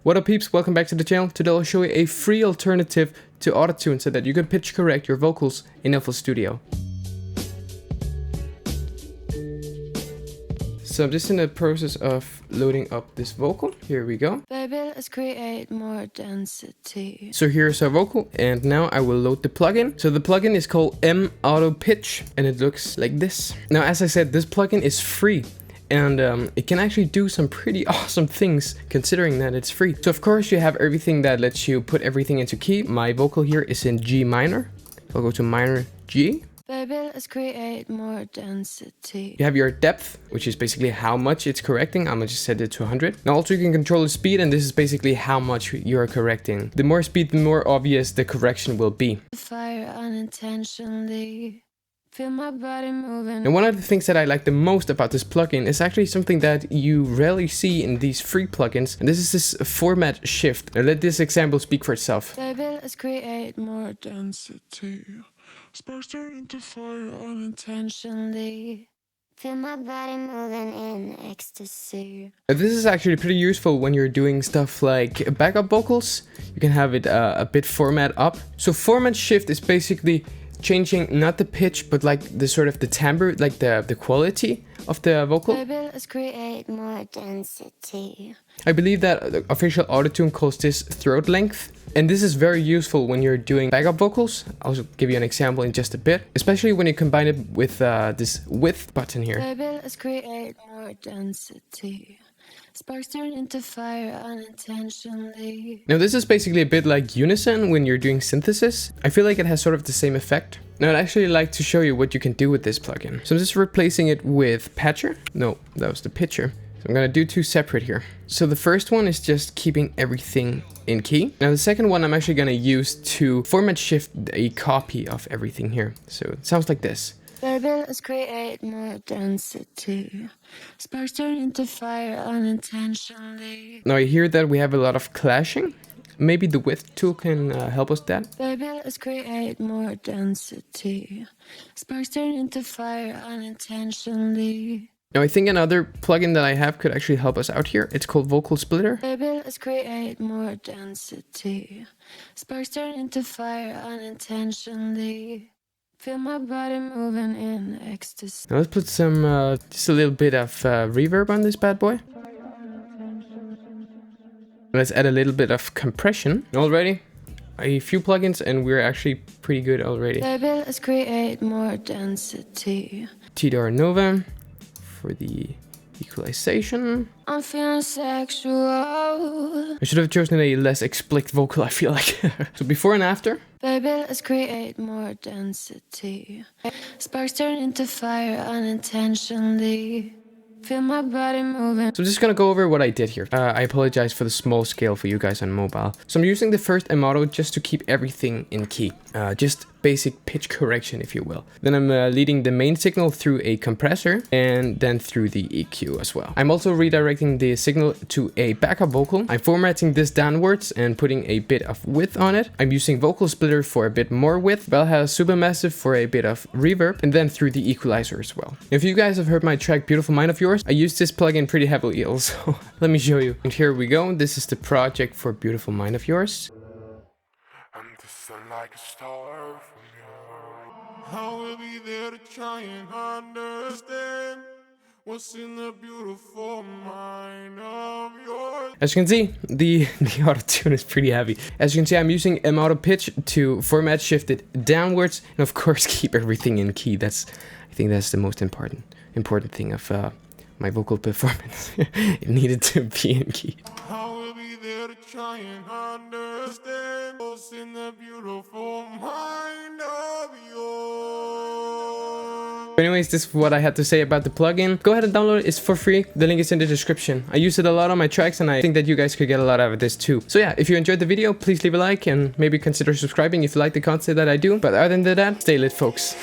What up peeps, welcome back to the channel. Today I'll show you a free alternative to Autotune so that you can pitch correct your vocals in FL Studio. So I'm just in the process of loading up this vocal. Here we go. Baby, let's create more density. So here's our vocal and now I will load the plugin. So the plugin is called MAutoPitch and it looks like this. Now as I said, this plugin is free. And it can actually do some pretty awesome things considering that it's free. So of course you have everything that lets you put everything into key. My vocal here is in G minor. I'll go to minor G. Baby, let's create more density. You have your depth, which is basically how much it's correcting. I'm gonna just set it to 100. Now also you can control the speed, and this is basically how much you're correcting. The more speed, the more obvious the correction will be. Fire unintentionally. Feel my body moving. And one of the things that I like the most about this plugin is actually something that you rarely see in these free plugins. And this is this format shift. Now let this example speak for itself. Baby, let's create more density. Sparks turn into fire unintentionally. Feel my body moving in ecstasy. This is actually pretty useful when you're doing stuff like backup vocals. You can have it a bit format up. So format shift is basically changing not the pitch but like the sort of the timbre, like the quality of the vocal. Baby, let's create more density. I believe that the official Autotune calls this throat length, and this is very useful when you're doing backup vocals. I'll give you an example in just a bit, especially when you combine it with this width button here. Baby, let's create more density. Sparks turn into fire unintentionally. Now this is basically a bit like unison when you're doing synthesis. I feel like it has sort of the same effect. Now I'd actually like to show you what you can do with this plugin. So I'm just replacing it with Patcher. No, that was the pitcher. So I'm gonna do two separate here. So the first one is just keeping everything in key. Now the second one I'm actually gonna use to format shift a copy of everything here. So it sounds like this. Baby, let's create more density. Sparks turn into fire unintentionally. Now I hear that we have a lot of clashing. Maybe the width tool can help us that. Baby, let's create more density. Sparks turn into fire unintentionally. Now I think another plugin that I have could actually help us out here. It's called Vocal Splitter. Baby, let's create more density. Sparks turn into fire unintentionally. Feel my body moving in ecstasy. Now let's put some, just a little bit of reverb on this bad boy. Let's add a little bit of compression. Already a few plugins and we're actually pretty good already. Baby, let's create more density. TDR Nova for the equalization. I'm feeling sexual. I should have chosen a less explicit vocal, I feel like. So before and after. Baby, let's create more density. Sparks turn into fire unintentionally. Feel my body moving. So I'm just gonna go over what I did here. I apologize for the small scale for you guys on mobile. So I'm using the first MAuto just to keep everything in key. Just basic pitch correction, if you will. Then I'm leading the main signal through a compressor and then through the EQ as well. I'm also redirecting the signal to a backup vocal. I'm formatting this downwards and putting a bit of width on it. I'm using Vocal Splitter for a bit more width. Bellhouse Supermassive for a bit of reverb, and then through the equalizer as well. If you guys have heard my track Beautiful Mind of Yours, I use this plugin pretty heavily also. Let me show you. And here we go. This is the project for Beautiful Mind of Yours. Like a star from you. I will be there to try and understand what's in the beautiful mind of yours. As you can see, the Autotune is pretty heavy. As you can see, I'm using MAutoPitch to format shift it downwards and of course keep everything in key. I think that's the most important thing of my vocal performance. It needed to be in key. I will be there to try and understand what's in the beautiful mind of yours. Anyways, this is what I had to say about the plugin. Go ahead and download it. It's for free. The link is in the description. I use it a lot on my tracks and I think that you guys could get a lot out of this too. So yeah, if you enjoyed the video, please leave a like and maybe consider subscribing if you like the content that I do. But other than that, stay lit, folks.